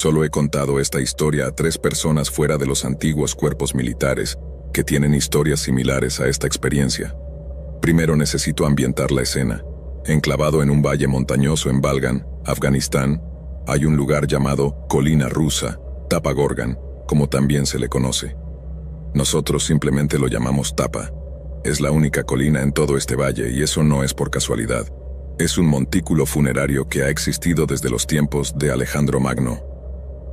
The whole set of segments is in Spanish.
Solo he contado esta historia a 3 personas fuera de los antiguos cuerpos militares que tienen historias similares a esta experiencia. Primero necesito ambientar la escena. Enclavado en un valle montañoso en Balgan, Afganistán, hay un lugar llamado Colina Rusa, Tapa Gorgan, como también se le conoce. Nosotros simplemente lo llamamos Tapa. Es la única colina en todo este valle y eso no es por casualidad. Es un montículo funerario que ha existido desde los tiempos de Alejandro Magno.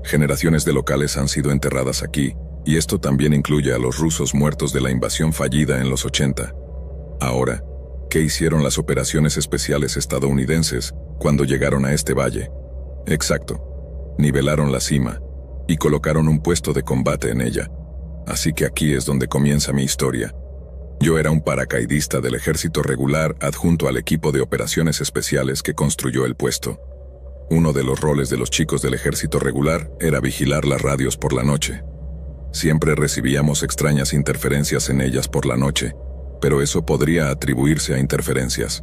Generaciones de locales han sido enterradas aquí, y esto también incluye a los rusos muertos de la invasión fallida en los 80. Ahora, ¿qué hicieron las operaciones especiales estadounidenses cuando llegaron a este valle? Exacto. Nivelaron la cima y colocaron un puesto de combate en ella. Así que aquí es donde comienza mi historia. Yo era un paracaidista del ejército regular adjunto al equipo de operaciones especiales que construyó el puesto. Uno de los roles de los chicos del ejército regular era vigilar las radios por la noche. Siempre recibíamos extrañas interferencias en ellas por la noche, pero eso podría atribuirse a interferencias.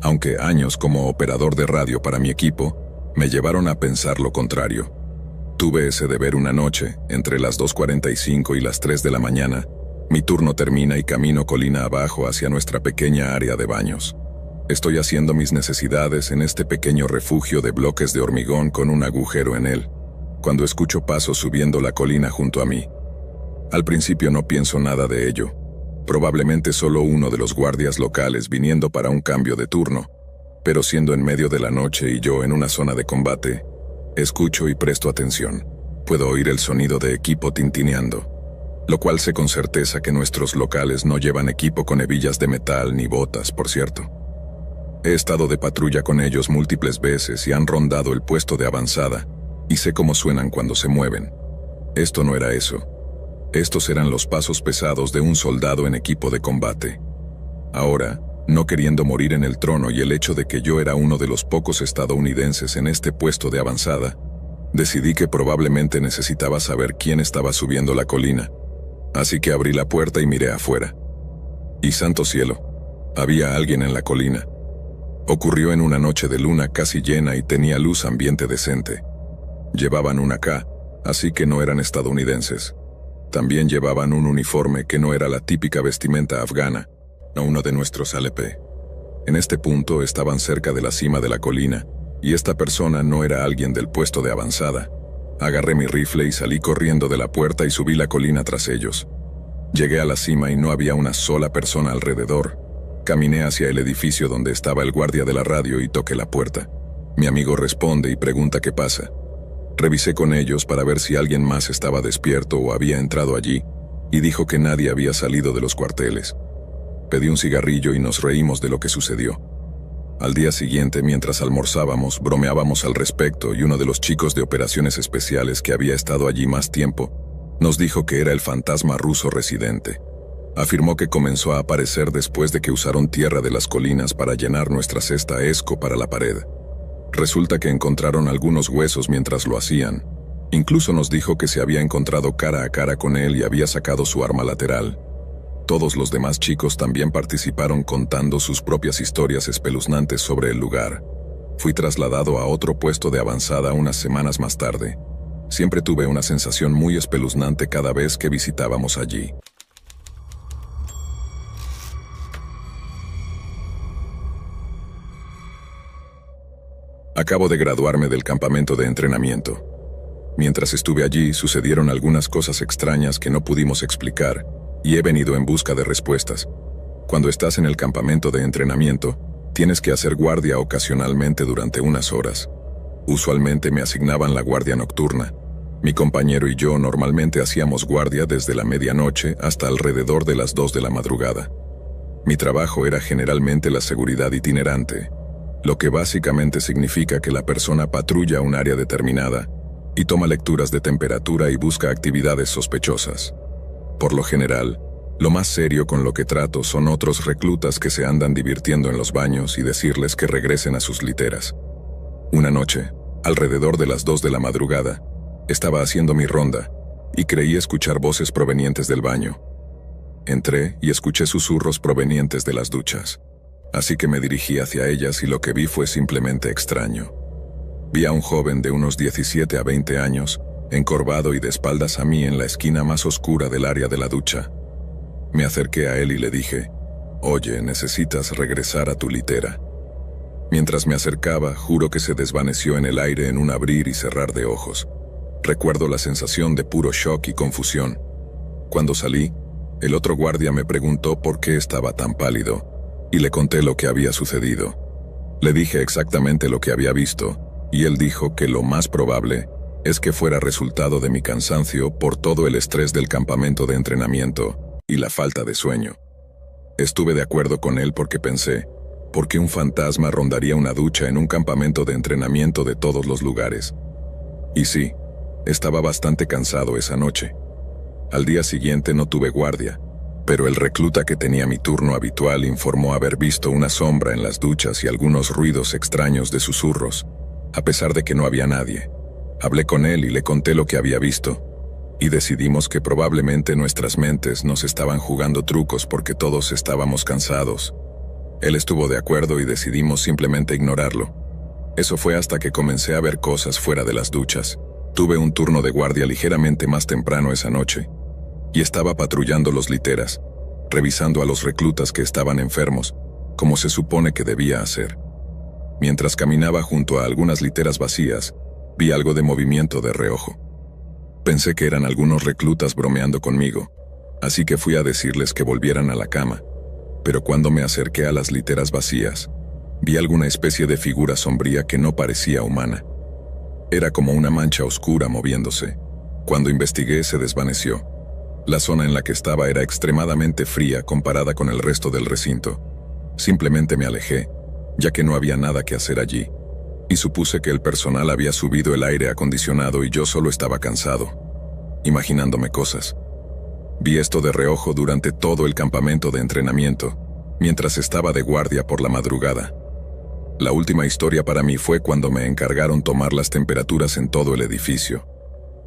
Aunque años como operador de radio para mi equipo me llevaron a pensar lo contrario. Tuve ese deber una noche, entre las 2:45 y las 3 de la mañana. Mi turno termina y camino colina abajo hacia nuestra pequeña área de baños. Estoy haciendo mis necesidades en este pequeño refugio de bloques de hormigón con un agujero en él, cuando escucho pasos subiendo la colina junto a mí. Al principio no pienso nada de ello. Probablemente solo uno de los guardias locales viniendo para un cambio de turno, pero siendo en medio de la noche y yo en una zona de combate, escucho y presto atención. Puedo oír el sonido de equipo tintineando, lo cual sé con certeza que nuestros locales no llevan equipo con hebillas de metal ni botas, por cierto. He estado de patrulla con ellos múltiples veces y han rondado el puesto de avanzada, y sé cómo suenan cuando se mueven. Esto no era eso. Estos eran los pasos pesados de un soldado en equipo de combate. Ahora, no queriendo morir en el trono y el hecho de que yo era uno de los pocos estadounidenses en este puesto de avanzada, decidí que probablemente necesitaba saber quién estaba subiendo la colina. Así que abrí la puerta y miré afuera. Y santo cielo, había alguien en la colina. Ocurrió en una noche de luna casi llena y tenía luz ambiente decente. Llevaban una AK, así que no eran estadounidenses. También llevaban un uniforme que no era la típica vestimenta afgana, no uno de nuestros ALP. En este punto estaban cerca de la cima de la colina, y esta persona no era alguien del puesto de avanzada. Agarré mi rifle y salí corriendo de la puerta y subí la colina tras ellos. Llegué a la cima y no había una sola persona alrededor. Caminé hacia el edificio donde estaba el guardia de la radio y toqué la puerta. Mi amigo responde y pregunta qué pasa. Revisé con ellos para ver si alguien más estaba despierto o había entrado allí, y dijo que nadie había salido de los cuarteles. Pedí un cigarrillo y nos reímos de lo que sucedió. Al día siguiente, mientras almorzábamos, bromeábamos al respecto y uno de los chicos de operaciones especiales que había estado allí más tiempo, nos dijo que era el fantasma ruso residente. Afirmó que comenzó a aparecer después de que usaron tierra de las colinas para llenar nuestra cesta ESCO para la pared. Resulta que encontraron algunos huesos mientras lo hacían. Incluso nos dijo que se había encontrado cara a cara con él y había sacado su arma lateral. Todos los demás chicos también participaron contando sus propias historias espeluznantes sobre el lugar. Fui trasladado a otro puesto de avanzada unas semanas más tarde. Siempre tuve una sensación muy espeluznante cada vez que visitábamos allí. Acabo de graduarme del campamento de entrenamiento. Mientras estuve allí, sucedieron algunas cosas extrañas que no pudimos explicar, y he venido en busca de respuestas. Cuando estás en el campamento de entrenamiento, tienes que hacer guardia ocasionalmente durante unas horas. Usualmente me asignaban la guardia nocturna. Mi compañero y yo normalmente hacíamos guardia desde la medianoche hasta alrededor de las 2 de la madrugada. Mi trabajo era generalmente la seguridad itinerante, lo que básicamente significa que la persona patrulla un área determinada y toma lecturas de temperatura y busca actividades sospechosas. Por lo general, lo más serio con lo que trato son otros reclutas que se andan divirtiendo en los baños y decirles que regresen a sus literas. Una noche, alrededor de las 2 de la madrugada, estaba haciendo mi ronda y creí escuchar voces provenientes del baño. Entré y escuché susurros provenientes de las duchas. Así que me dirigí hacia ellas y lo que vi fue simplemente extraño. Vi a un joven de unos 17 a 20 años, encorvado y de espaldas a mí en la esquina más oscura del área de la ducha. Me acerqué a él y le dije, «Oye, necesitas regresar a tu litera». Mientras me acercaba, juro que se desvaneció en el aire en un abrir y cerrar de ojos. Recuerdo la sensación de puro shock y confusión. Cuando salí, el otro guardia me preguntó por qué estaba tan pálido, y le conté lo que había sucedido. Le dije exactamente lo que había visto, y él dijo que lo más probable es que fuera resultado de mi cansancio por todo el estrés del campamento de entrenamiento y la falta de sueño. Estuve de acuerdo con él porque pensé, ¿por qué un fantasma rondaría una ducha en un campamento de entrenamiento de todos los lugares? Y sí, estaba bastante cansado esa noche. Al día siguiente no tuve guardia, pero el recluta que tenía mi turno habitual informó haber visto una sombra en las duchas y algunos ruidos extraños de susurros, a pesar de que no había nadie. Hablé con él y le conté lo que había visto, y decidimos que probablemente nuestras mentes nos estaban jugando trucos porque todos estábamos cansados. Él estuvo de acuerdo y decidimos simplemente ignorarlo. Eso fue hasta que comencé a ver cosas fuera de las duchas. Tuve un turno de guardia ligeramente más temprano esa noche, y estaba patrullando los literas, revisando a los reclutas que estaban enfermos, como se supone que debía hacer. Mientras caminaba junto a algunas literas vacías, vi algo de movimiento de reojo. Pensé que eran algunos reclutas bromeando conmigo, así que fui a decirles que volvieran a la cama. Pero cuando me acerqué a las literas vacías, vi alguna especie de figura sombría que no parecía humana. Era como una mancha oscura moviéndose. Cuando investigué, se desvaneció. La zona en la que estaba era extremadamente fría comparada con el resto del recinto. Simplemente me alejé, ya que no había nada que hacer allí, y supuse que el personal había subido el aire acondicionado y yo solo estaba cansado, imaginándome cosas. Vi esto de reojo durante todo el campamento de entrenamiento, mientras estaba de guardia por la madrugada. La última historia para mí fue cuando me encargaron tomar las temperaturas en todo el edificio.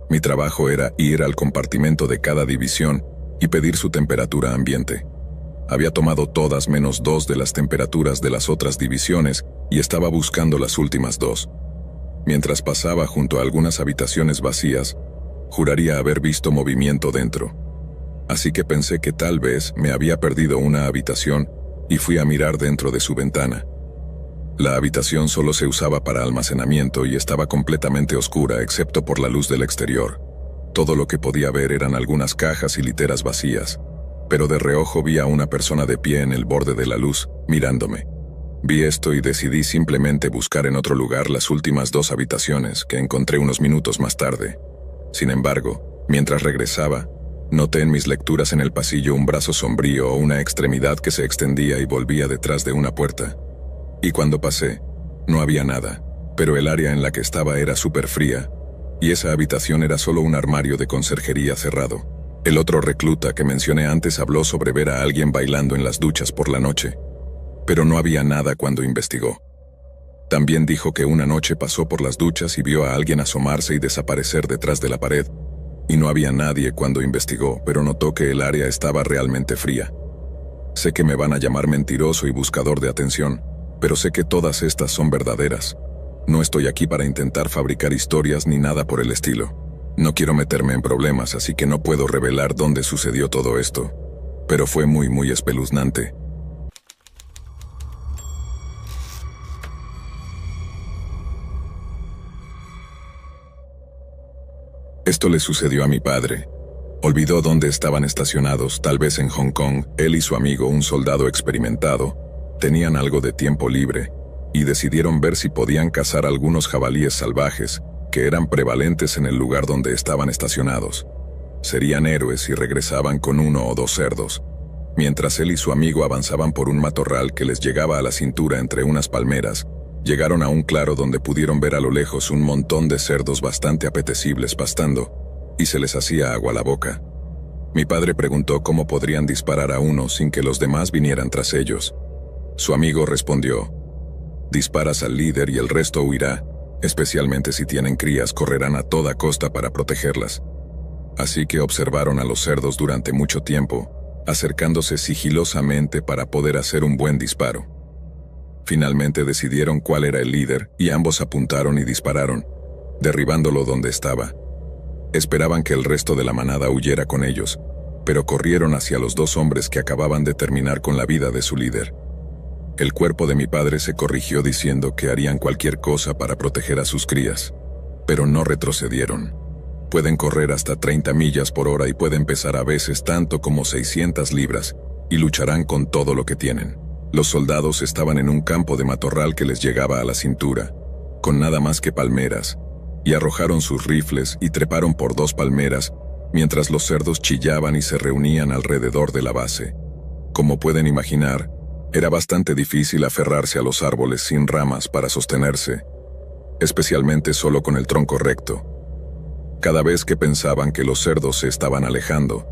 Mi trabajo era ir al compartimento de cada división y pedir su temperatura ambiente. Había tomado todas menos 2 de las temperaturas de las otras divisiones y estaba buscando las últimas 2. Mientras pasaba junto a algunas habitaciones vacías, juraría haber visto movimiento dentro. Así que pensé que tal vez me había perdido una habitación y fui a mirar dentro de su ventana. La habitación solo se usaba para almacenamiento y estaba completamente oscura excepto por la luz del exterior. Todo lo que podía ver eran algunas cajas y literas vacías, pero de reojo vi a una persona de pie en el borde de la luz, mirándome. Vi esto y decidí simplemente buscar en otro lugar las últimas 2 habitaciones que encontré unos minutos más tarde. Sin embargo, mientras regresaba, noté en mis lecturas en el pasillo un brazo sombrío o una extremidad que se extendía y volvía detrás de una puerta. Y cuando pasé, no había nada, pero el área en la que estaba era súper fría, y esa habitación era solo un armario de conserjería cerrado. El otro recluta que mencioné antes habló sobre ver a alguien bailando en las duchas por la noche, pero no había nada cuando investigó. También dijo que una noche pasó por las duchas y vio a alguien asomarse y desaparecer detrás de la pared, y no había nadie cuando investigó, pero notó que el área estaba realmente fría. Sé que me van a llamar mentiroso y buscador de atención, pero sé que todas estas son verdaderas. No estoy aquí para intentar fabricar historias ni nada por el estilo. No quiero meterme en problemas, así que no puedo revelar dónde sucedió todo esto. Pero fue muy espeluznante. Esto le sucedió a mi padre. Olvidó dónde estaban estacionados, tal vez en Hong Kong. Él y su amigo, un soldado experimentado, tenían algo de tiempo libre, y decidieron ver si podían cazar algunos jabalíes salvajes, que eran prevalentes en el lugar donde estaban estacionados. Serían héroes si regresaban con 1 o 2 cerdos. Mientras él y su amigo avanzaban por un matorral que les llegaba a la cintura entre unas palmeras, llegaron a un claro donde pudieron ver a lo lejos un montón de cerdos bastante apetecibles pastando, y se les hacía agua a la boca. Mi padre preguntó cómo podrían disparar a uno sin que los demás vinieran tras ellos. Su amigo respondió: disparas al líder y el resto huirá, especialmente si tienen crías, correrán a toda costa para protegerlas. Así que observaron a los cerdos durante mucho tiempo, acercándose sigilosamente para poder hacer un buen disparo. Finalmente decidieron cuál era el líder y ambos apuntaron y dispararon, derribándolo donde estaba. Esperaban que el resto de la manada huyera con ellos, pero corrieron hacia los dos hombres que acababan de terminar con la vida de su líder. El cuerpo de mi padre se corrigió diciendo que harían cualquier cosa para proteger a sus crías, pero no retrocedieron. Pueden correr hasta 30 millas por hora y pueden pesar a veces tanto como 600 libras, y lucharán con todo lo que tienen. Los soldados estaban en un campo de matorral que les llegaba a la cintura, con nada más que palmeras, y arrojaron sus rifles y treparon por 2 palmeras, mientras los cerdos chillaban y se reunían alrededor de la base. Como pueden imaginar, era bastante difícil aferrarse a los árboles sin ramas para sostenerse, especialmente solo con el tronco recto. Cada vez que pensaban que los cerdos se estaban alejando,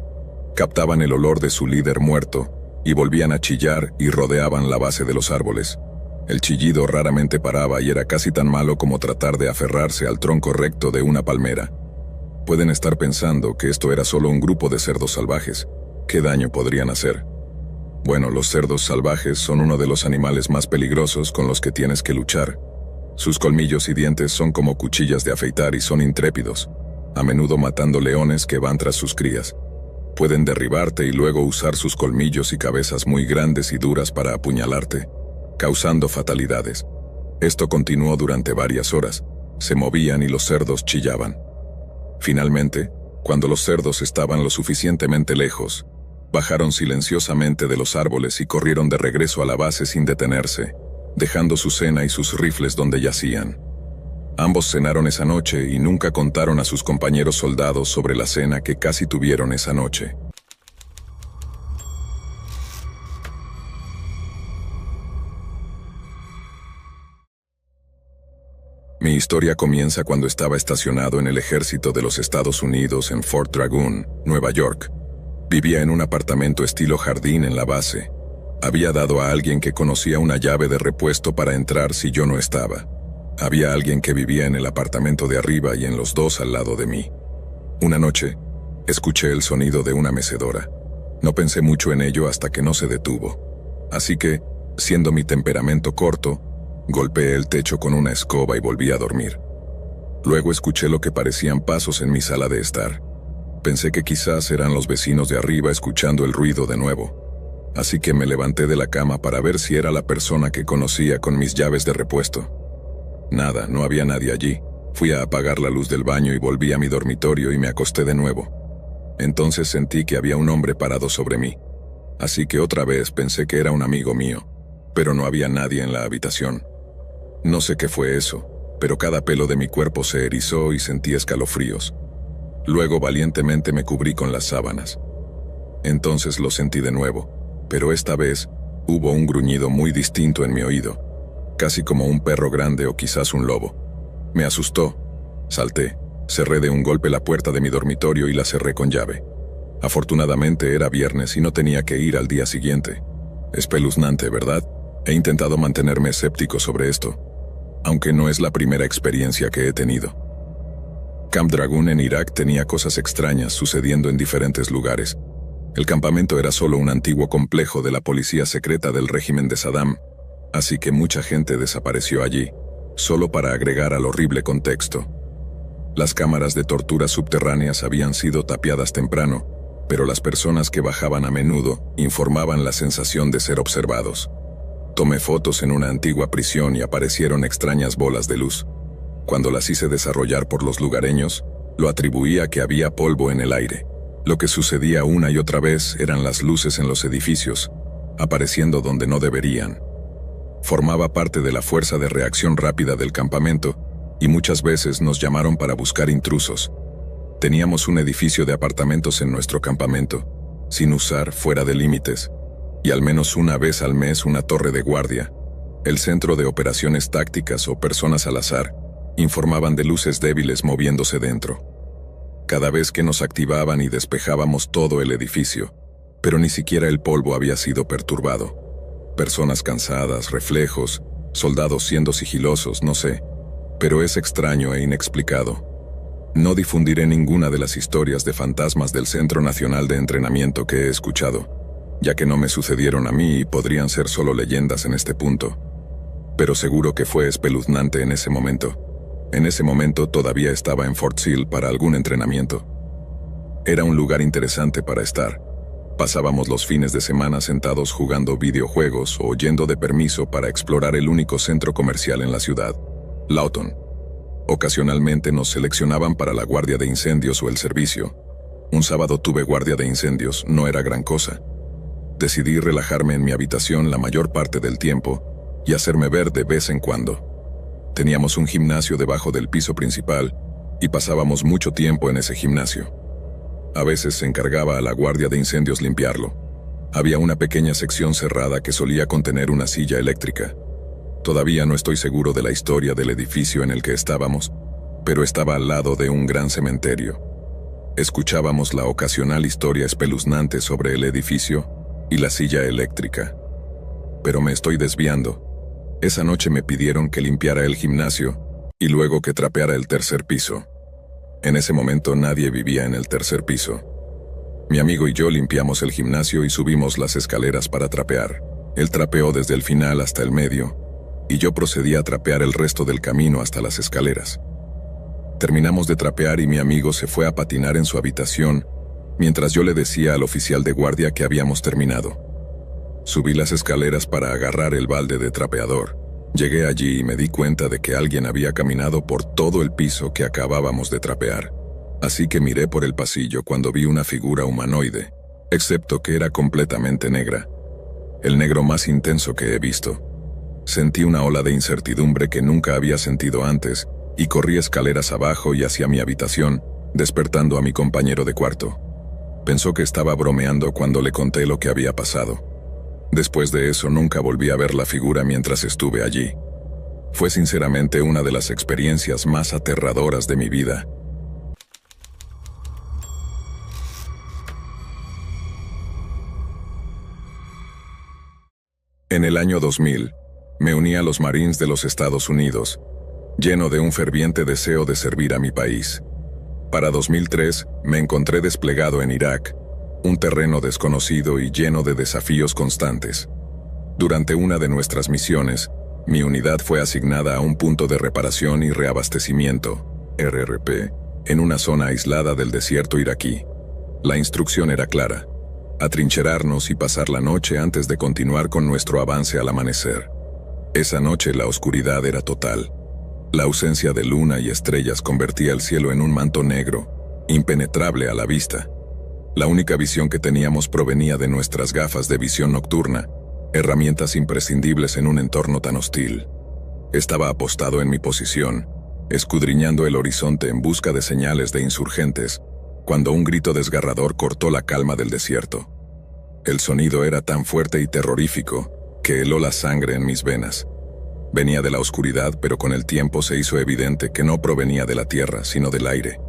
captaban el olor de su líder muerto y volvían a chillar y rodeaban la base de los árboles. El chillido raramente paraba y era casi tan malo como tratar de aferrarse al tronco recto de una palmera. Pueden estar pensando que esto era solo un grupo de cerdos salvajes. ¿Qué daño podrían hacer? Bueno, los cerdos salvajes son uno de los animales más peligrosos con los que tienes que luchar. Sus colmillos y dientes son como cuchillas de afeitar y son intrépidos, a menudo matando leones que van tras sus crías. Pueden derribarte y luego usar sus colmillos y cabezas muy grandes y duras para apuñalarte, causando fatalidades. Esto continuó durante varias horas. Se movían y los cerdos chillaban. Finalmente, cuando los cerdos estaban lo suficientemente lejos, bajaron silenciosamente de los árboles y corrieron de regreso a la base sin detenerse, dejando su cena y sus rifles donde yacían. Ambos cenaron esa noche y nunca contaron a sus compañeros soldados sobre la cena que casi tuvieron esa noche. Mi historia comienza cuando estaba estacionado en el ejército de los Estados Unidos en Fort Dragoon, Nueva York. Vivía en un apartamento estilo jardín en la base. Había dado a alguien que conocía una llave de repuesto para entrar si yo no estaba. Había alguien que vivía en el apartamento de arriba y en los dos al lado de mí. Una noche, escuché el sonido de una mecedora. No pensé mucho en ello hasta que no se detuvo. Así que, siendo mi temperamento corto, golpeé el techo con una escoba y volví a dormir. Luego escuché lo que parecían pasos en mi sala de estar. Pensé que quizás eran los vecinos de arriba escuchando el ruido de nuevo. Así que me levanté de la cama para ver si era la persona que conocía con mis llaves de repuesto. Nada, no había nadie allí. Fui a apagar la luz del baño y volví a mi dormitorio y me acosté de nuevo. Entonces sentí que había un hombre parado sobre mí. Así que otra vez pensé que era un amigo mío, pero no había nadie en la habitación. No sé qué fue eso, pero cada pelo de mi cuerpo se erizó y sentí escalofríos. Luego valientemente me cubrí con las sábanas. Entonces lo sentí de nuevo, pero esta vez hubo un gruñido muy distinto en mi oído, casi como un perro grande o quizás un lobo. Me asustó. Salté, cerré de un golpe la puerta de mi dormitorio y la cerré con llave. Afortunadamente era viernes y no tenía que ir al día siguiente. Espeluznante, ¿verdad? He intentado mantenerme escéptico sobre esto, aunque no es la primera experiencia que he tenido. Camp Dragoon en Irak tenía cosas extrañas sucediendo en diferentes lugares. El campamento era solo un antiguo complejo de la policía secreta del régimen de Saddam, así que mucha gente desapareció allí, solo para agregar al horrible contexto. Las cámaras de tortura subterráneas habían sido tapiadas temprano, pero las personas que bajaban a menudo informaban la sensación de ser observados. Tomé fotos en una antigua prisión y aparecieron extrañas bolas de luz. Cuando las hice desarrollar por los lugareños, lo atribuí a que había polvo en el aire. Lo que sucedía una y otra vez eran las luces en los edificios, apareciendo donde no deberían. Formaba parte de la fuerza de reacción rápida del campamento, y muchas veces nos llamaron para buscar intrusos. Teníamos un edificio de apartamentos en nuestro campamento, sin usar fuera de límites, y al menos una vez al mes una torre de guardia. El centro de operaciones tácticas o personas al azar informaban de luces débiles moviéndose dentro. Cada vez que nos activaban y despejábamos todo el edificio, pero ni siquiera el polvo había sido perturbado. Personas cansadas, reflejos, soldados siendo sigilosos, no sé, pero es extraño e inexplicado. No difundiré ninguna de las historias de fantasmas del Centro Nacional de Entrenamiento que he escuchado, ya que no me sucedieron a mí y podrían ser solo leyendas en este punto. pero seguro que fue espeluznante en ese momento. En ese momento todavía estaba en Fort Sill para algún entrenamiento. Era un lugar interesante para estar. Pasábamos los fines de semana sentados jugando videojuegos o yendo de permiso para explorar el único centro comercial en la ciudad, Lawton. Ocasionalmente nos seleccionaban para la guardia de incendios o el servicio. Un sábado tuve guardia de incendios, no era gran cosa. Decidí relajarme en mi habitación la mayor parte del tiempo y hacerme ver de vez en cuando. Teníamos un gimnasio debajo del piso principal y pasábamos mucho tiempo en ese gimnasio. A veces se encargaba a la guardia de incendios limpiarlo. Había una pequeña sección cerrada que solía contener una silla eléctrica. Todavía no estoy seguro de la historia del edificio en el que estábamos, pero estaba al lado de un gran cementerio. Escuchábamos la ocasional historia espeluznante sobre el edificio y la silla eléctrica. Pero me estoy desviando. Esa noche me pidieron que limpiara el gimnasio y luego que trapeara el tercer piso. En ese momento nadie vivía en el tercer piso. Mi amigo y yo limpiamos el gimnasio y subimos las escaleras para trapear. Él trapeó desde el final hasta el medio y yo procedí a trapear el resto del camino hasta las escaleras. Terminamos de trapear y mi amigo se fue a patinar en su habitación mientras yo le decía al oficial de guardia que habíamos terminado. Subí las escaleras para agarrar el balde de trapeador. Llegué allí y me di cuenta de que alguien había caminado por todo el piso que acabábamos de trapear. Así que miré por el pasillo cuando vi una figura humanoide, excepto que era completamente negra. El negro más intenso que he visto. Sentí una ola de incertidumbre que nunca había sentido antes y corrí escaleras abajo y hacia mi habitación, despertando a mi compañero de cuarto. Pensó que estaba bromeando cuando le conté lo que había pasado. Después de eso nunca volví a ver la figura mientras estuve allí. Fue sinceramente una de las experiencias más aterradoras de mi vida. En el año 2000, me uní a los Marines de los Estados Unidos, lleno de un ferviente deseo de servir a mi país. Para 2003, me encontré desplegado en Irak, un terreno desconocido y lleno de desafíos constantes. Durante una de nuestras misiones, mi unidad fue asignada a un punto de reparación y reabastecimiento, RRP, en una zona aislada del desierto iraquí. La instrucción era clara: atrincherarnos y pasar la noche antes de continuar con nuestro avance al amanecer. Esa noche la oscuridad era total. La ausencia de luna y estrellas convertía el cielo en un manto negro, impenetrable a la vista. La única visión que teníamos provenía de nuestras gafas de visión nocturna, herramientas imprescindibles en un entorno tan hostil. Estaba apostado en mi posición, escudriñando el horizonte en busca de señales de insurgentes, cuando un grito desgarrador cortó la calma del desierto. El sonido era tan fuerte y terrorífico que heló la sangre en mis venas. Venía de la oscuridad, pero con el tiempo se hizo evidente que no provenía de la tierra, sino del aire.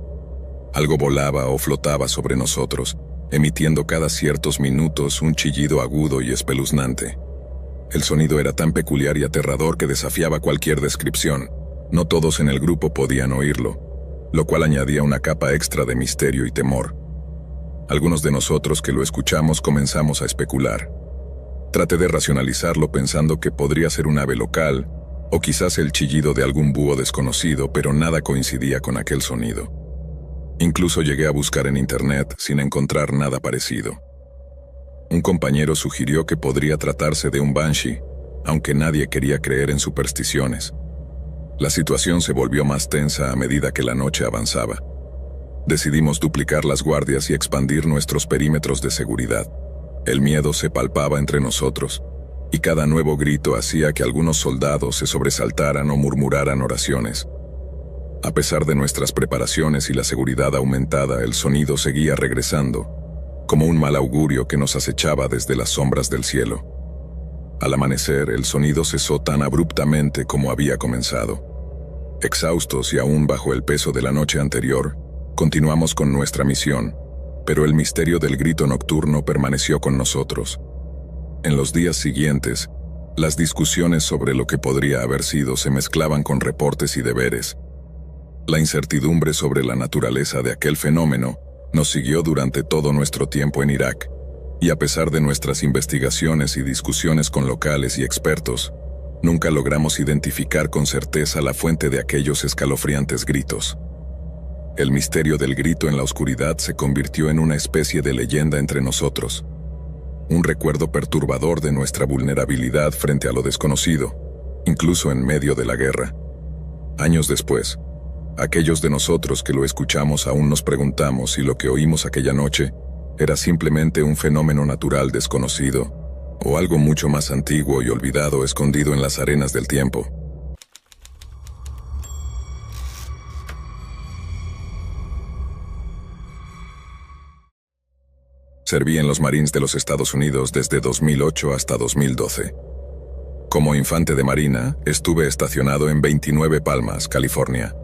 Algo volaba o flotaba sobre nosotros, emitiendo cada ciertos minutos un chillido agudo y espeluznante. El sonido era tan peculiar y aterrador que desafiaba cualquier descripción. No todos en el grupo podían oírlo, lo cual añadía una capa extra de misterio y temor. Algunos de nosotros que lo escuchamos comenzamos a especular. Traté de racionalizarlo pensando que podría ser un ave local, o quizás el chillido de algún búho desconocido, pero nada coincidía con aquel sonido. Incluso llegué a buscar en internet sin encontrar nada parecido. Un compañero sugirió que podría tratarse de un banshee, aunque nadie quería creer en supersticiones. La situación se volvió más tensa a medida que la noche avanzaba. Decidimos duplicar las guardias y expandir nuestros perímetros de seguridad. El miedo se palpaba entre nosotros, y cada nuevo grito hacía que algunos soldados se sobresaltaran o murmuraran oraciones. A pesar de nuestras preparaciones y la seguridad aumentada, el sonido seguía regresando, como un mal augurio que nos acechaba desde las sombras del cielo. Al amanecer, el sonido cesó tan abruptamente como había comenzado. Exhaustos y aún bajo el peso de la noche anterior, continuamos con nuestra misión, pero el misterio del grito nocturno permaneció con nosotros. En los días siguientes, las discusiones sobre lo que podría haber sido se mezclaban con reportes y deberes. La incertidumbre sobre la naturaleza de aquel fenómeno nos siguió durante todo nuestro tiempo en Irak, y a pesar de nuestras investigaciones y discusiones con locales y expertos, Nunca logramos identificar con certeza la fuente de aquellos escalofriantes gritos. El misterio del grito en la oscuridad se convirtió en una especie de leyenda entre nosotros. Un recuerdo perturbador de nuestra vulnerabilidad frente a lo desconocido, incluso en medio de la guerra. Años después, aquellos de nosotros que lo escuchamos aún nos preguntamos si lo que oímos aquella noche era simplemente un fenómeno natural desconocido, o algo mucho más antiguo y olvidado escondido en las arenas del tiempo. Serví en los Marines de los Estados Unidos desde 2008 hasta 2012. Como infante de marina, estuve estacionado en 29 Palmas, California.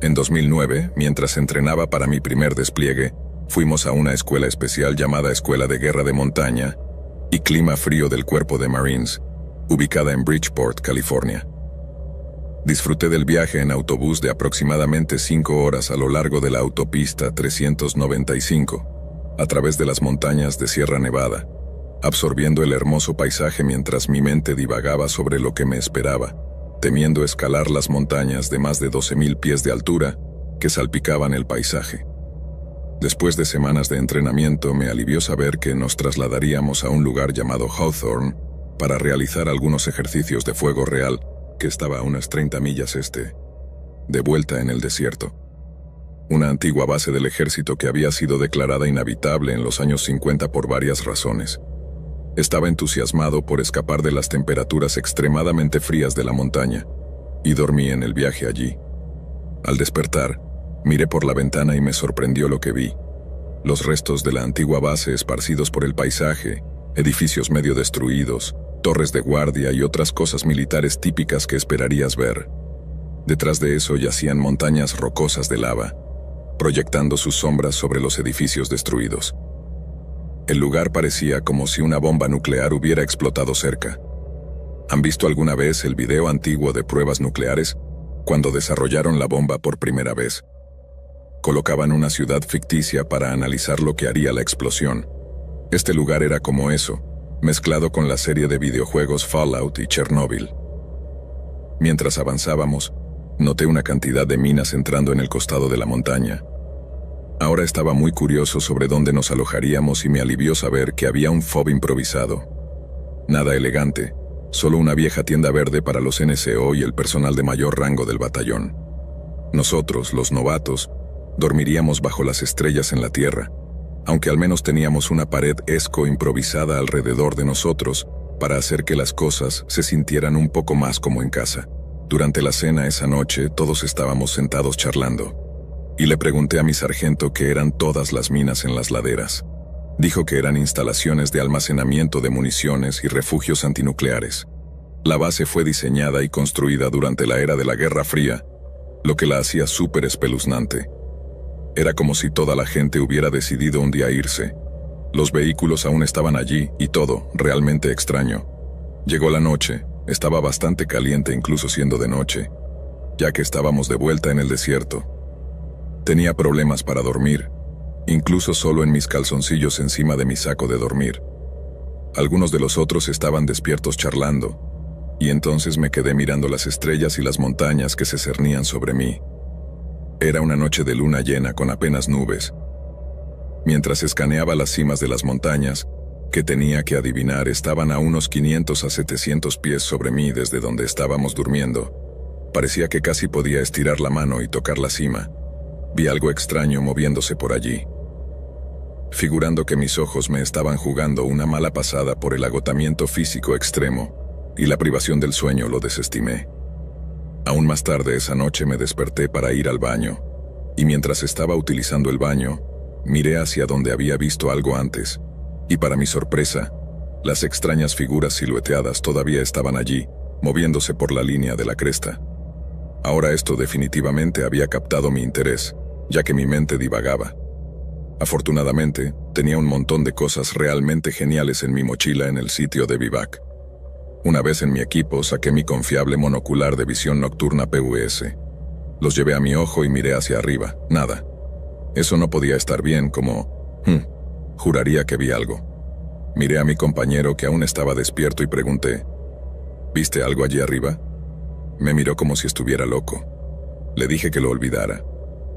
En 2009, mientras entrenaba para mi primer despliegue, fuimos a una escuela especial llamada Escuela de Guerra de Montaña y Clima Frío del Cuerpo de Marines, ubicada en Bridgeport, California. Disfruté del viaje en autobús de aproximadamente 5 horas a lo largo de la autopista 395, a través de las montañas de Sierra Nevada, absorbiendo el hermoso paisaje mientras mi mente divagaba sobre lo que me esperaba, temiendo escalar las montañas de más de 12,000 pies de altura que salpicaban el paisaje. Después de semanas de entrenamiento, me alivió saber que nos trasladaríamos a un lugar llamado Hawthorne para realizar algunos ejercicios de fuego real que estaba a unas 30 millas de vuelta en el desierto. Una antigua base del ejército que había sido declarada inhabitable en los años 50 por varias razones. Estaba entusiasmado por escapar de las temperaturas extremadamente frías de la montaña, y dormí en el viaje allí. Al despertar, miré por la ventana y me sorprendió lo que vi. Los restos de la antigua base esparcidos por el paisaje, edificios medio destruidos, torres de guardia y otras cosas militares típicas que esperarías ver. Detrás de eso yacían montañas rocosas de lava, proyectando sus sombras sobre los edificios destruidos. El lugar parecía como si una bomba nuclear hubiera explotado cerca. ¿Han visto alguna vez el video antiguo de pruebas nucleares? Cuando desarrollaron la bomba por primera vez. Colocaban una ciudad ficticia para analizar lo que haría la explosión. Este lugar era como eso, mezclado con la serie de videojuegos Fallout y Chernobyl. Mientras avanzábamos, noté una cantidad de minas entrando en el costado de la montaña. Ahora estaba muy curioso sobre dónde nos alojaríamos y me alivió saber que había un FOB improvisado. Nada elegante, solo una vieja tienda verde para los NCO y el personal de mayor rango del batallón. Nosotros, los novatos, dormiríamos bajo las estrellas en la tierra, aunque al menos teníamos una pared esco improvisada alrededor de nosotros para hacer que las cosas se sintieran un poco más como en casa. Durante la cena esa noche, todos estábamos sentados charlando. Y le pregunté a mi sargento qué eran todas las minas en las laderas. Dijo que eran instalaciones de almacenamiento de municiones y refugios antinucleares. La base fue diseñada y construida durante la era de la Guerra Fría, lo que la hacía súper espeluznante. Era como si toda la gente hubiera decidido un día irse. Los vehículos aún estaban allí y todo, realmente extraño. Llegó la noche, estaba bastante caliente incluso siendo de noche, ya que estábamos de vuelta en el desierto. Tenía problemas para dormir, incluso solo en mis calzoncillos encima de mi saco de dormir. Algunos de los otros estaban despiertos charlando, y entonces me quedé mirando las estrellas y las montañas que se cernían sobre mí. Era una noche de luna llena con apenas nubes. Mientras escaneaba las cimas de las montañas, que tenía que adivinar estaban a unos 500 a 700 pies sobre mí desde donde estábamos durmiendo. Parecía que casi podía estirar la mano y tocar la cima. Vi algo extraño moviéndose por allí. Figurando que mis ojos me estaban jugando una mala pasada por el agotamiento físico extremo y la privación del sueño, lo desestimé. Aún más tarde esa noche me desperté para ir al baño, y mientras estaba utilizando el baño, miré hacia donde había visto algo antes, y para mi sorpresa, las extrañas figuras silueteadas todavía estaban allí, moviéndose por la línea de la cresta. Ahora esto definitivamente había captado mi interés, ya que mi mente divagaba. Afortunadamente, tenía un montón de cosas realmente geniales en mi mochila en el sitio de vivac. Una vez en mi equipo saqué mi confiable monocular de visión nocturna PVS. Los llevé a mi ojo y miré hacia arriba. Nada. Eso no podía estar bien, juraría que vi algo. Miré a mi compañero que aún estaba despierto y pregunté, ¿Viste algo allí arriba? Me miró como si estuviera loco. Le dije que lo olvidara.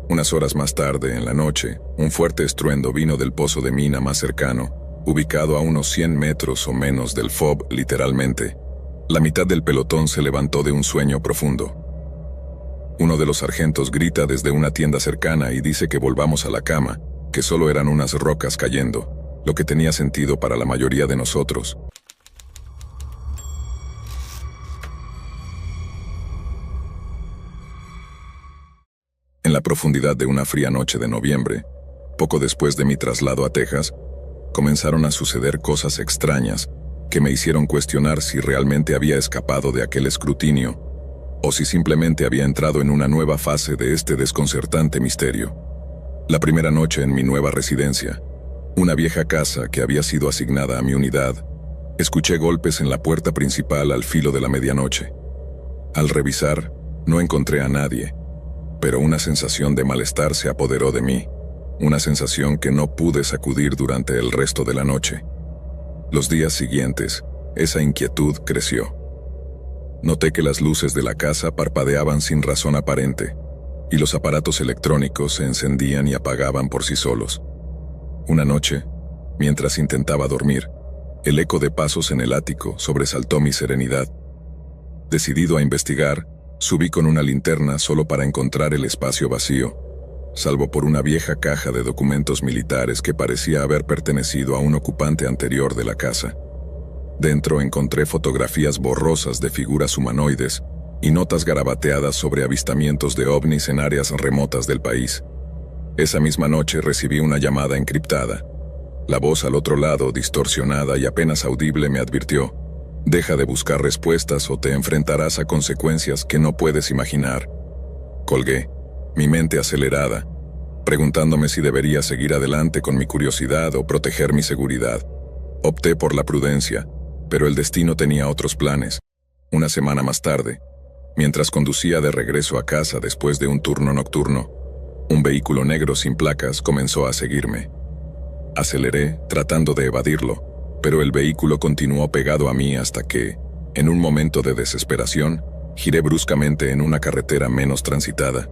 Unas horas más tarde, en la noche, un fuerte estruendo vino del pozo de mina más cercano, ubicado a unos 100 metros o menos del FOB, literalmente. La mitad del pelotón se levantó de un sueño profundo. Uno de los sargentos grita desde una tienda cercana y dice que volvamos a la cama, que solo eran unas rocas cayendo, lo que tenía sentido para la mayoría de nosotros. En la profundidad de una fría noche de noviembre, poco después de mi traslado a Texas, comenzaron a suceder cosas extrañas que me hicieron cuestionar si realmente había escapado de aquel escrutinio o si simplemente había entrado en una nueva fase de este desconcertante misterio. La primera noche en mi nueva residencia, una vieja casa que había sido asignada a mi unidad, escuché golpes en la puerta principal al filo de la medianoche. Al revisar, no encontré a nadie, pero una sensación de malestar se apoderó de mí, una sensación que no pude sacudir durante el resto de la noche. Los días siguientes, esa inquietud creció. Noté que las luces de la casa parpadeaban sin razón aparente, y los aparatos electrónicos se encendían y apagaban por sí solos. Una noche, mientras intentaba dormir, el eco de pasos en el ático sobresaltó mi serenidad. Decidido a investigar, subí con una linterna solo para encontrar el espacio vacío, salvo por una vieja caja de documentos militares que parecía haber pertenecido a un ocupante anterior de la casa. Dentro encontré fotografías borrosas de figuras humanoides y notas garabateadas sobre avistamientos de ovnis en áreas remotas del país. Esa misma noche recibí una llamada encriptada. La voz al otro lado, distorsionada y apenas audible, me advirtió: «Deja de buscar respuestas o te enfrentarás a consecuencias que no puedes imaginar». Colgué, mi mente acelerada, preguntándome si debería seguir adelante con mi curiosidad o proteger mi seguridad. Opté por la prudencia, pero el destino tenía otros planes. Una semana más tarde, mientras conducía de regreso a casa después de un turno nocturno, un vehículo negro sin placas comenzó a seguirme. Aceleré, tratando de evadirlo, pero el vehículo continuó pegado a mí hasta que, en un momento de desesperación, giré bruscamente en una carretera menos transitada.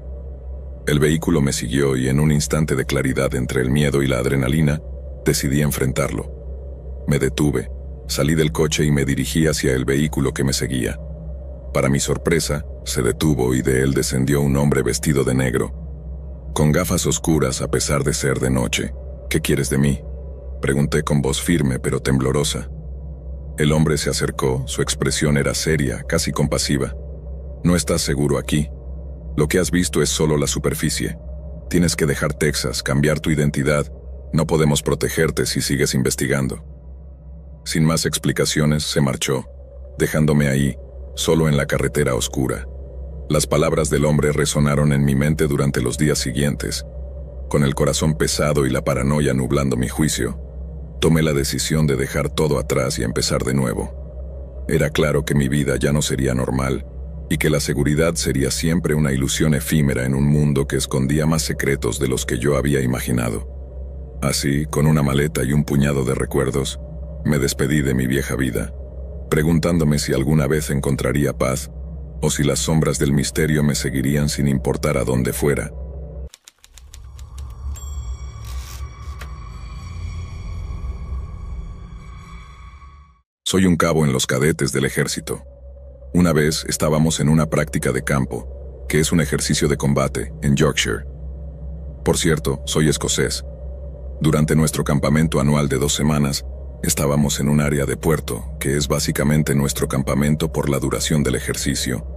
El vehículo me siguió y en un instante de claridad entre el miedo y la adrenalina, decidí enfrentarlo. Me detuve, salí del coche y me dirigí hacia el vehículo que me seguía. Para mi sorpresa, se detuvo y de él descendió un hombre vestido de negro, con gafas oscuras a pesar de ser de noche. «¿Qué quieres de mí?», pregunté con voz firme pero temblorosa. El hombre se acercó, su expresión era seria, casi compasiva. «No estás seguro aquí. Lo que has visto es solo la superficie. Tienes que dejar Texas, cambiar tu identidad. No podemos protegerte si sigues investigando». Sin más explicaciones, se marchó, dejándome ahí, solo en la carretera oscura. Las palabras del hombre resonaron en mi mente durante los días siguientes. Con el corazón pesado y la paranoia nublando mi juicio, tomé la decisión de dejar todo atrás y empezar de nuevo. Era claro que mi vida ya no sería normal, y que la seguridad sería siempre una ilusión efímera en un mundo que escondía más secretos de los que yo había imaginado. Así, con una maleta y un puñado de recuerdos, me despedí de mi vieja vida, preguntándome si alguna vez encontraría paz, o si las sombras del misterio me seguirían sin importar a dónde fuera. Soy un cabo en los cadetes del ejército. Una vez estábamos en una práctica de campo, que es un ejercicio de combate, en Yorkshire. Por cierto, soy escocés. Durante nuestro campamento anual de 2 semanas, estábamos en un área de puerto, que es básicamente nuestro campamento por la duración del ejercicio,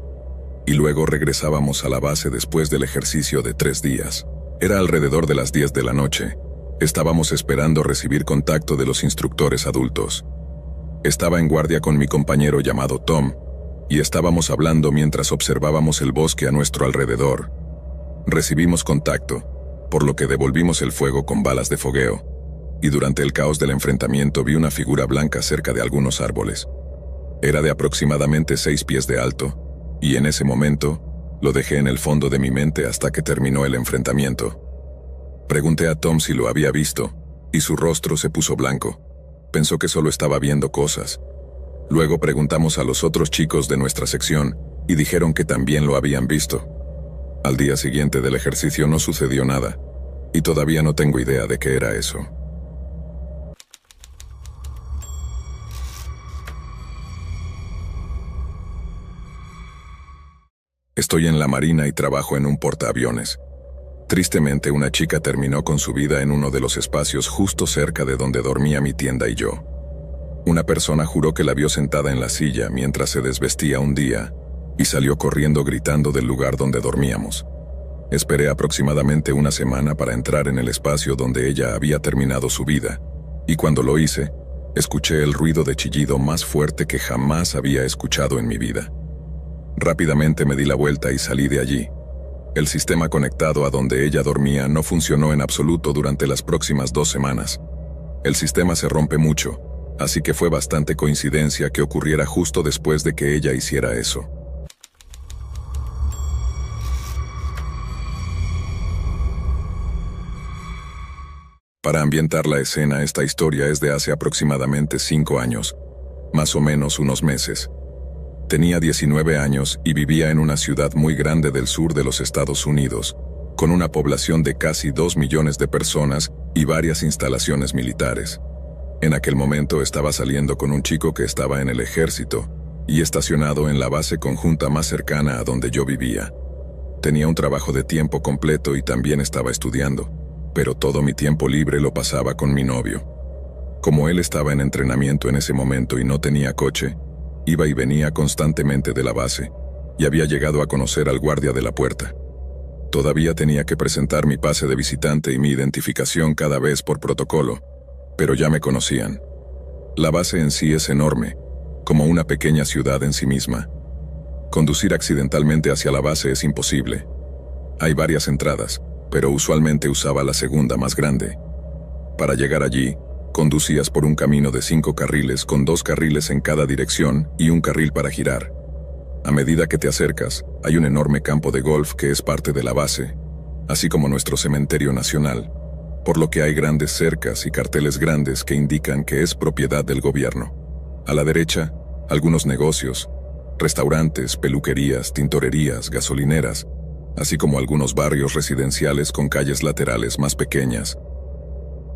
y luego regresábamos a la base después del ejercicio de 3 días. Era alrededor de las 10 de la noche. Estábamos esperando recibir contacto de los instructores adultos. Estaba en guardia con mi compañero llamado Tom, y estábamos hablando mientras observábamos el bosque a nuestro alrededor. Recibimos contacto, por lo que devolvimos el fuego con balas de fogueo, y durante el caos del enfrentamiento vi una figura blanca cerca de algunos árboles. Era de aproximadamente 6 pies de alto, y en ese momento, lo dejé en el fondo de mi mente hasta que terminó el enfrentamiento. Pregunté a Tom si lo había visto, y su rostro se puso blanco. Pensó que solo estaba viendo cosas. Luego preguntamos a los otros chicos de nuestra sección y dijeron que también lo habían visto. Al día siguiente del ejercicio no sucedió nada, y todavía no tengo idea de qué era eso. Estoy en la marina y trabajo en un portaaviones. Tristemente, una chica terminó con su vida en uno de los espacios justo cerca de donde dormía mi tienda y yo. Una persona juró que la vio sentada en la silla mientras se desvestía un día y salió corriendo gritando del lugar donde dormíamos. Esperé aproximadamente una semana para entrar en el espacio donde ella había terminado su vida, y cuando lo hice, escuché el ruido de chillido más fuerte que jamás había escuchado en mi vida. Rápidamente me di la vuelta y salí de allí. El sistema conectado a donde ella dormía no funcionó en absoluto durante las próximas 2 semanas. El sistema se rompe mucho, así que fue bastante coincidencia que ocurriera justo después de que ella hiciera eso. Para ambientar la escena, esta historia es de hace aproximadamente 5 años, más o menos unos meses. Tenía 19 años y vivía en una ciudad muy grande del sur de los Estados Unidos, con una población de casi 2 millones de personas y varias instalaciones militares. En aquel momento estaba saliendo con un chico que estaba en el ejército y estacionado en la base conjunta más cercana a donde yo vivía. Tenía un trabajo de tiempo completo y también estaba estudiando, pero todo mi tiempo libre lo pasaba con mi novio. Como él estaba en entrenamiento en ese momento y no tenía coche, iba y venía constantemente de la base, y había llegado a conocer al guardia de la puerta. Todavía tenía que presentar mi pase de visitante y mi identificación cada vez por protocolo, pero ya me conocían. La base en sí es enorme, como una pequeña ciudad en sí misma. Conducir accidentalmente hacia la base es imposible. Hay varias entradas, pero usualmente usaba la segunda más grande. Para llegar allí, conducías por un camino de 5 carriles con 2 carriles en cada dirección y un carril para girar. A medida que te acercas, hay un enorme campo de golf que es parte de la base, así como nuestro cementerio nacional, por lo que hay grandes cercas y carteles grandes que indican que es propiedad del gobierno. A la derecha, algunos negocios, restaurantes, peluquerías, tintorerías, gasolineras, así como algunos barrios residenciales con calles laterales más pequeñas.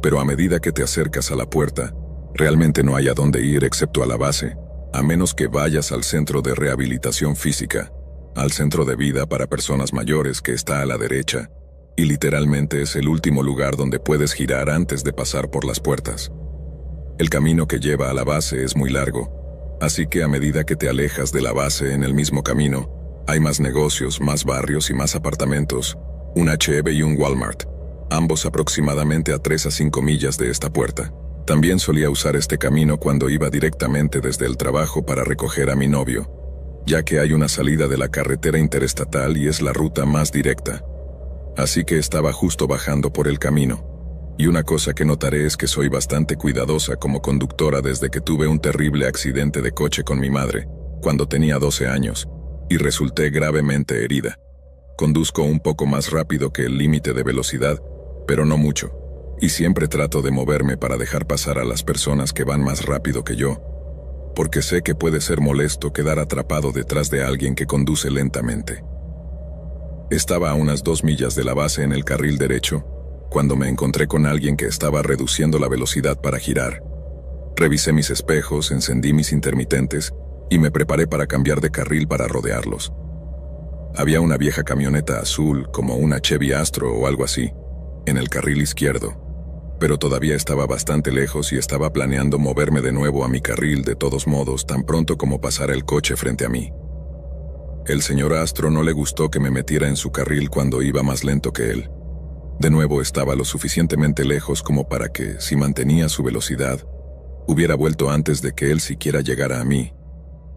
Pero a medida que te acercas a la puerta, realmente no hay a dónde ir excepto a la base, a menos que vayas al centro de rehabilitación física, al centro de vida para personas mayores que está a la derecha, y literalmente es el último lugar donde puedes girar antes de pasar por las puertas. El camino que lleva a la base es muy largo, así que a medida que te alejas de la base en el mismo camino, hay más negocios, más barrios y más apartamentos, un H-E-B y un Walmart, ambos aproximadamente a 3 a 5 millas de esta puerta. También solía usar este camino cuando iba directamente desde el trabajo para recoger a mi novio, ya que hay una salida de la carretera interestatal y es la ruta más directa. Así que estaba justo bajando por el camino. Y una cosa que notaré es que soy bastante cuidadosa como conductora desde que tuve un terrible accidente de coche con mi madre, cuando tenía 12 años, y resulté gravemente herida. Conduzco un poco más rápido que el límite de velocidad, pero no mucho, y siempre trato de moverme para dejar pasar a las personas que van más rápido que yo, porque sé que puede ser molesto quedar atrapado detrás de alguien que conduce lentamente. Estaba a unas 2 millas de la base en el carril derecho, cuando me encontré con alguien que estaba reduciendo la velocidad para girar. Revisé mis espejos, encendí mis intermitentes y me preparé para cambiar de carril para rodearlos. Había una vieja camioneta azul, como una Chevy Astro o algo así, en el carril izquierdo, pero todavía estaba bastante lejos y estaba planeando moverme de nuevo a mi carril de todos modos tan pronto como pasara el coche frente a mí. El señor Astro no le gustó que me metiera en su carril cuando iba más lento que él. De nuevo estaba lo suficientemente lejos como para que, si mantenía su velocidad, hubiera vuelto antes de que él siquiera llegara a mí,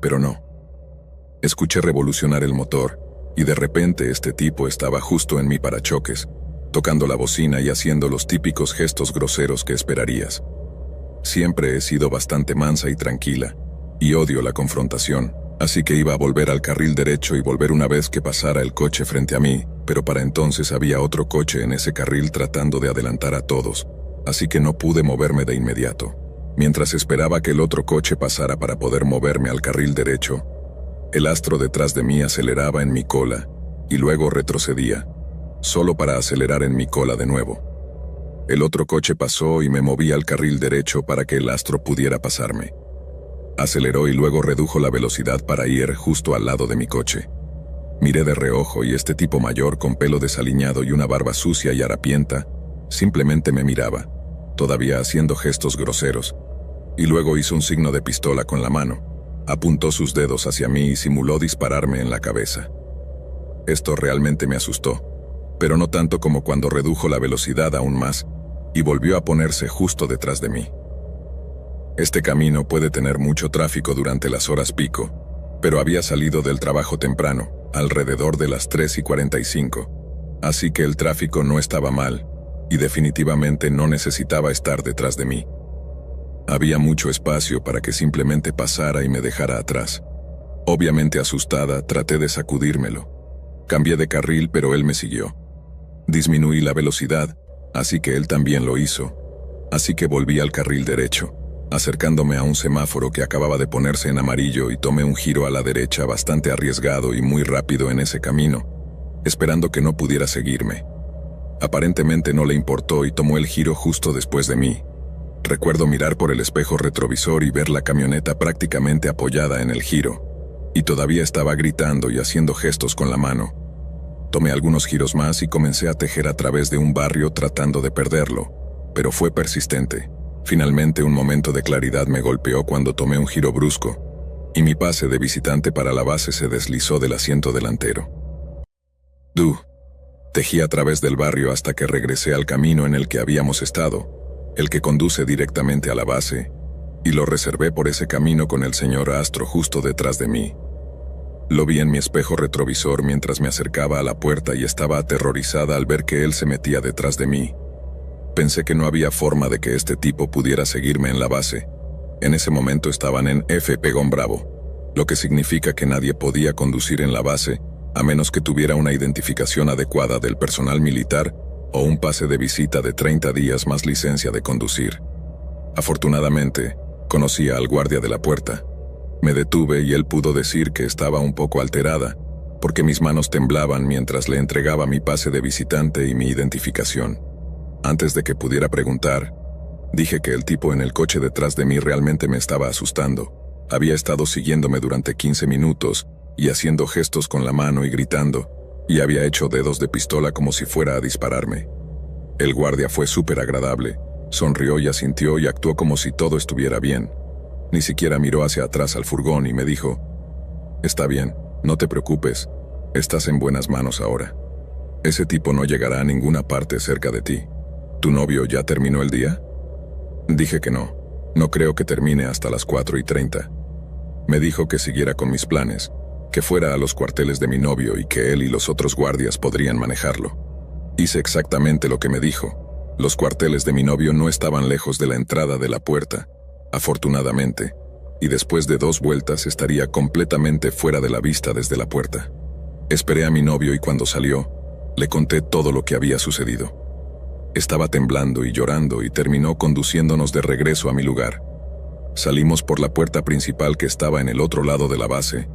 pero no. Escuché revolucionar el motor, y de repente este tipo estaba justo en mi parachoques, tocando la bocina y haciendo los típicos gestos groseros que esperarías. Siempre he sido bastante mansa y tranquila, y odio la confrontación, así que iba a volver al carril derecho y volver una vez que pasara el coche frente a mí, pero para entonces había otro coche en ese carril tratando de adelantar a todos, así que no pude moverme de inmediato. Mientras esperaba que el otro coche pasara para poder moverme al carril derecho, el astro detrás de mí aceleraba en mi cola y luego retrocedía, solo para acelerar en mi cola de nuevo. El otro coche pasó y me moví al carril derecho para que el astro pudiera pasarme. Aceleró y luego redujo la velocidad para ir justo al lado de mi coche. Miré de reojo y este tipo mayor con pelo desaliñado y una barba sucia y harapienta simplemente me miraba, todavía haciendo gestos groseros, y luego hizo un signo de pistola con la mano. Apuntó sus dedos hacia mí y simuló dispararme en la cabeza. Esto realmente me asustó, pero no tanto como cuando redujo la velocidad aún más y volvió a ponerse justo detrás de mí. Este camino puede tener mucho tráfico durante las horas pico, pero había salido del trabajo temprano, alrededor de las 3:45, así que el tráfico no estaba mal y definitivamente no necesitaba estar detrás de mí. Había mucho espacio para que simplemente pasara y me dejara atrás. Obviamente asustada, traté de sacudírmelo. Cambié de carril, pero él me siguió. Disminuí la velocidad, así que él también lo hizo. Así que volví al carril derecho, acercándome a un semáforo que acababa de ponerse en amarillo y tomé un giro a la derecha bastante arriesgado y muy rápido en ese camino, esperando que no pudiera seguirme. Aparentemente no le importó y tomó el giro justo después de mí. Recuerdo mirar por el espejo retrovisor y ver la camioneta prácticamente apoyada en el giro, y todavía estaba gritando y haciendo gestos con la mano. Tomé algunos giros más y comencé a tejer a través de un barrio tratando de perderlo, pero fue persistente. Finalmente un momento de claridad me golpeó cuando tomé un giro brusco, y mi pase de visitante para la base se deslizó del asiento delantero. Tejí a través del barrio hasta que regresé al camino en el que habíamos estado, el que conduce directamente a la base, y lo reservé por ese camino con el señor Astro justo detrás de mí. Lo vi en mi espejo retrovisor mientras me acercaba a la puerta y estaba aterrorizada al ver que él se metía detrás de mí. Pensé que no había forma de que este tipo pudiera seguirme en la base. En ese momento estaban en F-Bravo, lo que significa que nadie podía conducir en la base a menos que tuviera una identificación adecuada del personal militar o un pase de visita de 30 días más licencia de conducir. Afortunadamente, conocía al guardia de la puerta. Me detuve y él pudo decir que estaba un poco alterada, porque mis manos temblaban mientras le entregaba mi pase de visitante y mi identificación. Antes de que pudiera preguntar, dije que el tipo en el coche detrás de mí realmente me estaba asustando. Había estado siguiéndome durante 15 minutos y haciendo gestos con la mano y gritando, y había hecho dedos de pistola como si fuera a dispararme. El guardia fue súper agradable, sonrió y asintió y actuó como si todo estuviera bien. Ni siquiera miró hacia atrás al furgón y me dijo: «Está bien, no te preocupes, estás en buenas manos ahora. Ese tipo no llegará a ninguna parte cerca de ti. ¿Tu novio ya terminó el día?» Dije que no creo que termine hasta las 4:30. Me dijo que siguiera con mis planes, que fuera a los cuarteles de mi novio y que él y los otros guardias podrían manejarlo. Hice exactamente lo que me dijo. Los cuarteles de mi novio no estaban lejos de la entrada de la puerta, afortunadamente, y después de 2 vueltas estaría completamente fuera de la vista desde la puerta. Esperé a mi novio y cuando salió, le conté todo lo que había sucedido. Estaba temblando y llorando y terminó conduciéndonos de regreso a mi lugar. Salimos por la puerta principal que estaba en el otro lado de la base.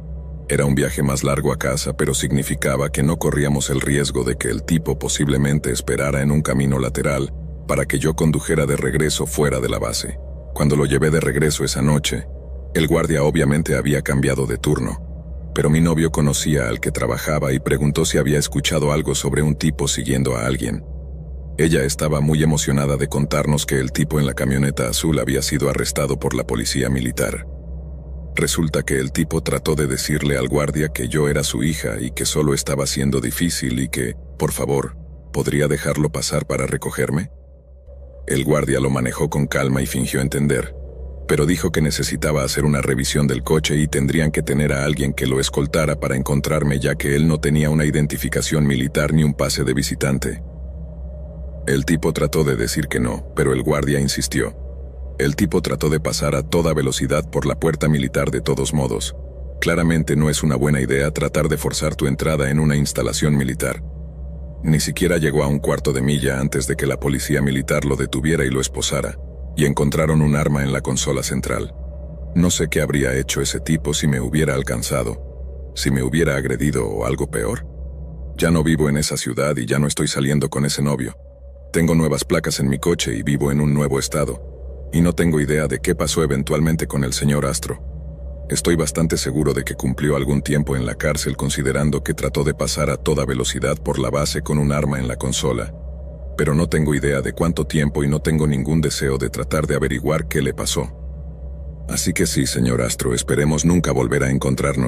Era un viaje más largo a casa, pero significaba que no corríamos el riesgo de que el tipo posiblemente esperara en un camino lateral para que yo condujera de regreso fuera de la base. Cuando lo llevé de regreso esa noche, el guardia obviamente había cambiado de turno, pero mi novio conocía al que trabajaba y preguntó si había escuchado algo sobre un tipo siguiendo a alguien. Ella estaba muy emocionada de contarnos que el tipo en la camioneta azul había sido arrestado por la policía militar. Resulta que el tipo trató de decirle al guardia que yo era su hija y que solo estaba siendo difícil y que, por favor, ¿podría dejarlo pasar para recogerme? El guardia lo manejó con calma y fingió entender, pero dijo que necesitaba hacer una revisión del coche y tendrían que tener a alguien que lo escoltara para encontrarme, ya que él no tenía una identificación militar ni un pase de visitante. El tipo trató de decir que no, pero el guardia insistió. El tipo trató de pasar a toda velocidad por la puerta militar de todos modos. Claramente no es una buena idea tratar de forzar tu entrada en una instalación militar. Ni siquiera llegó a 1/4 de milla antes de que la policía militar lo detuviera y lo esposara. y encontraron un arma en la consola central. No sé qué habría hecho ese tipo si me hubiera alcanzado, si me hubiera agredido o algo peor. Ya no vivo en esa ciudad y ya no estoy saliendo con ese novio. Tengo nuevas placas en mi coche y vivo en un nuevo estado, y no tengo idea de qué pasó eventualmente con el señor Astro. Estoy bastante seguro de que cumplió algún tiempo en la cárcel considerando que trató de pasar a toda velocidad por la base con un arma en la consola, pero no tengo idea de cuánto tiempo y no tengo ningún deseo de tratar de averiguar qué le pasó. Así que sí, señor Astro, esperemos nunca volver a encontrarnos.